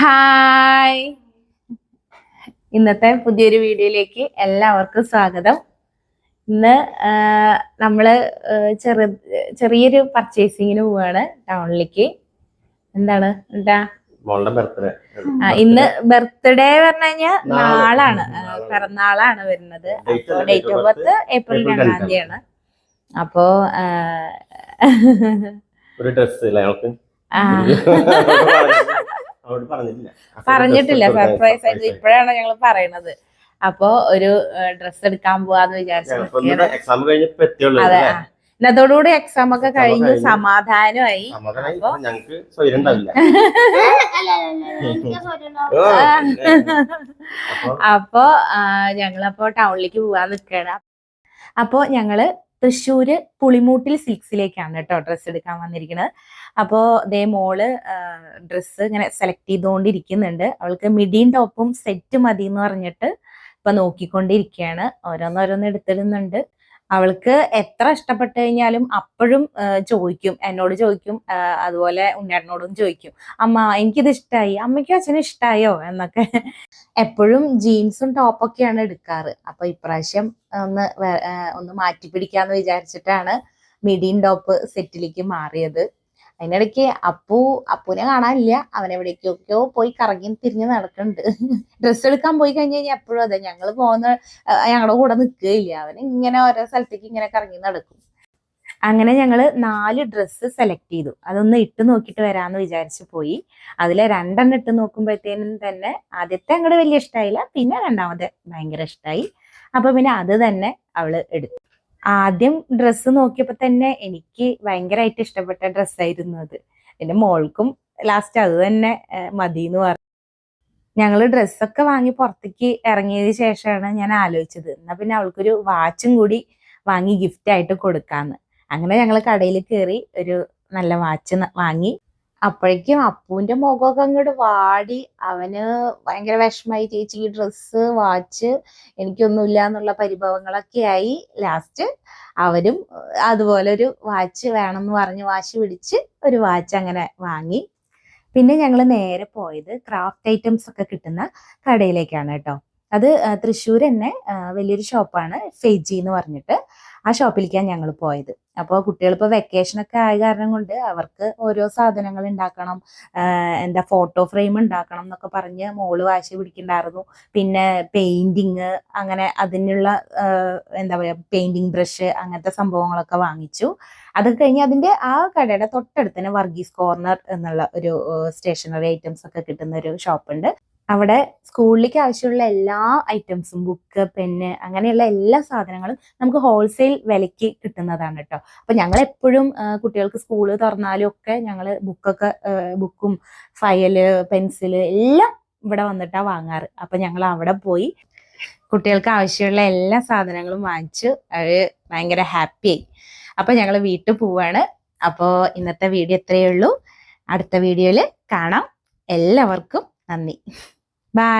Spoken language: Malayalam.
ഹായ്, ഇന്നത്തെ പുതിയൊരു വീഡിയോയിലേക്ക് എല്ലാവർക്കും സ്വാഗതം. ഇന്ന് നമ്മള് ചെറിയൊരു പർച്ചേസിങ്ങിന് പോവാണ് ടൗണിലേക്ക്. എന്താണ് ഇന്ന് ബർത്ത്ഡേ പറഞ്ഞു കഴിഞ്ഞാൽ നാളാണ്, പിറന്നാളാണ് വരുന്നത്. അപ്പൊ ഡേറ്റ് ഓഫ് ബർത്ത് ഏപ്രിൽ 2-ാം തീയതിയാണ്. അപ്പോ പറഞ്ഞിട്ടില്ല, സർപ്രൈസ് ആയിട്ട് ഇപ്പോഴാണ് ഞങ്ങൾ പറയണത്. അപ്പൊ ഒരു ഡ്രസ്സ് എടുക്കാൻ പോവാന്ന് വിചാരിച്ചു. അതെ, അതോടുകൂടി എക്സാം ഒക്കെ കഴിഞ്ഞു, സമാധാനമായി. അപ്പൊ ഞങ്ങളപ്പോ ടൗണിലേക്ക് പോവാൻ നിൽക്കണം. അപ്പൊ ഞങ്ങള് തൃശ്ശൂര് പുളിമൂട്ടിൽ സിൽക്സിലേക്കാണ് കേട്ടോ ഡ്രസ്സ് എടുക്കാൻ വന്നിരിക്കുന്നത്. അപ്പോൾ ദേ മോള് ഡ്രസ്സ് ഇങ്ങനെ സെലക്ട് ചെയ്തുകൊണ്ടിരിക്കുന്നുണ്ട്. അവൾക്ക് മിഡിയും ടോപ്പും സെറ്റ് മതി എന്ന് പറഞ്ഞിട്ട് ഇപ്പൊ നോക്കിക്കൊണ്ടിരിക്കുകയാണ്. ഓരോന്നോരോന്ന് എടുത്തിടുന്നുണ്ട്. അവൾക്ക് എത്ര ഇഷ്ടപ്പെട്ടു കഴിഞ്ഞാലും അപ്പോഴും ചോദിക്കും, എന്നോട് ചോദിക്കും, അതുപോലെ ഉണ്ണേട്ടനോടും ചോദിക്കും, അമ്മ എനിക്കിത് ഇഷ്ടമായി, അമ്മയ്ക്കും അച്ഛനും ഇഷ്ടമായോ എന്നൊക്കെ. എപ്പോഴും ജീൻസും ടോപ്പൊക്കെയാണ് എടുക്കാറ്. അപ്പൊ ഇപ്രാവശ്യം ഒന്ന് മാറ്റി പിടിക്കാന്ന് വിചാരിച്ചിട്ടാണ് മിഡിയും ടോപ്പ് സെറ്റിലേക്ക് മാറിയത്. അതിനിടയ്ക്ക് അപ്പൂനെ കാണാനില്ല, അവനെവിടേക്കൊക്കെയോ പോയി കറങ്ങി തിരിഞ്ഞ് നടക്കുന്നുണ്ട്. ഡ്രസ്സ് എടുക്കാൻ പോയി കഴിഞ്ഞ് കഴിഞ്ഞാൽ എപ്പോഴും അതെ, ഞങ്ങളുടെ കൂടെ നിൽക്കുകയില്ല. അവൻ ഇങ്ങനെ ഓരോ സ്ഥലത്തേക്ക് ഇങ്ങനെ കറങ്ങി നടക്കും. അങ്ങനെ ഞങ്ങള് 4 ഡ്രസ്സ് സെലക്ട് ചെയ്തു. അതൊന്ന് ഇട്ട് നോക്കിയിട്ട് വരാന്ന് വിചാരിച്ചു പോയി. അതിലെ 2 ഇട്ട് നോക്കുമ്പോഴത്തേനും തന്നെ ആദ്യത്തെ അങ്ങോട്ട് വലിയ ഇഷ്ടമായില്ല, പിന്നെ രണ്ടാമത്തെ ഭയങ്കര ഇഷ്ടമായി. അപ്പൊ പിന്നെ അത് തന്നെ അവള് എടുത്തു. ആദ്യം ഡ്രസ്സ് നോക്കിയപ്പോ തന്നെ എനിക്ക് ഭയങ്കരമായിട്ട് ഇഷ്ടപ്പെട്ട ഡ്രസ്സായിരുന്നു അത്. എന്റെ മോൾക്കും ലാസ്റ്റ് അത് തന്നെ മതി എന്ന് പറഞ്ഞു. ഞങ്ങള് ഡ്രസ്സൊക്കെ വാങ്ങി പുറത്തേക്ക് ഇറങ്ങിയതിന് ശേഷമാണ് ഞാൻ ആലോചിച്ചത്, എന്നാ പിന്നെ അവൾക്കൊരു വാച്ചും കൂടി വാങ്ങി ഗിഫ്റ്റ് ആയിട്ട് കൊടുക്കാന്ന്. അങ്ങനെ ഞങ്ങൾ കടയിൽ കയറി ഒരു നല്ല വാച്ച് വാങ്ങി. അപ്പോഴേക്കും അപ്പൂന്റെ മുഖമൊക്കെ അങ്ങോട്ട് വാടി, അവന് ഭയങ്കര വിഷമായി. ചേച്ചി ഈ ഡ്രസ്സ് വാച്ച് എനിക്കൊന്നുമില്ല എന്നുള്ള പരിഭവങ്ങളൊക്കെ ആയി. ലാസ്റ്റ് അവരും അതുപോലെ ഒരു വാച്ച് വേണമെന്ന് പറഞ്ഞ് വാശി പിടിച്ച് ഒരു വാച്ച് അങ്ങനെ വാങ്ങി. പിന്നെ ഞങ്ങൾ നേരെ പോയത് ക്രാഫ്റ്റ് ഐറ്റംസ് ഒക്കെ കിട്ടുന്ന കടയിലേക്കാണ് കേട്ടോ. അത് തൃശ്ശൂർ തന്നെ വലിയൊരു ഷോപ്പാണ്, ഫെജി എന്ന് പറഞ്ഞിട്ട്. ആ ഷോപ്പിലേക്കാണ് ഞങ്ങൾ പോയത്. അപ്പോൾ കുട്ടികളിപ്പോൾ വെക്കേഷനൊക്കെ ആയ കാരണം കൊണ്ട് അവർക്ക് ഓരോ സാധനങ്ങൾ ഉണ്ടാക്കണം, ഫോട്ടോ ഫ്രെയിം ഉണ്ടാക്കണം എന്നൊക്കെ പറഞ്ഞ് മോള് വാശി പിടിക്കണ്ടായിരുന്നു. പിന്നെ പെയിന്റിങ്, അങ്ങനെ അതിനുള്ള പെയിന്റിങ് ബ്രഷ്, അങ്ങനത്തെ സംഭവങ്ങളൊക്കെ വാങ്ങിച്ചു. അതൊക്കെ കഴിഞ്ഞ് അതിന്റെ ആ കടയുടെ തൊട്ടടുത്ത് തന്നെ വർഗീസ് കോർണർ എന്നുള്ള ഒരു സ്റ്റേഷനറി ഐറ്റംസ് ഒക്കെ കിട്ടുന്ന ഒരു ഷോപ്പുണ്ട്. അവിടെ സ്കൂളിലേക്ക് ആവശ്യമുള്ള എല്ലാ ഐറ്റംസും, ബുക്ക്, പെന്ന്, അങ്ങനെയുള്ള എല്ലാ സാധനങ്ങളും നമുക്ക് ഹോൾസെയിൽ വിലയ്ക്ക് കിട്ടുന്നതാണ് കേട്ടോ. അപ്പൊ ഞങ്ങൾ എപ്പോഴും കുട്ടികൾക്ക് സ്കൂള് തുറന്നാലും ഒക്കെ ഞങ്ങള് ബുക്കും ഫയല്, പെൻസില് എല്ലാം ഇവിടെ വന്നിട്ടാ വാങ്ങാറ്. അപ്പൊ ഞങ്ങൾ അവിടെ പോയി കുട്ടികൾക്ക് ആവശ്യമുള്ള എല്ലാ സാധനങ്ങളും വാങ്ങിച്ചു. അവര് ഭയങ്കര ഹാപ്പിയായി. അപ്പൊ ഞങ്ങൾ വീട്ടിൽ പോവാണ്. അപ്പോൾ ഇന്നത്തെ വീഡിയോ ഇത്രയേ ഉള്ളൂ. അടുത്ത വീഡിയോയിൽ കാണാം. എല്ലാവർക്കും നന്ദി. ബൈ.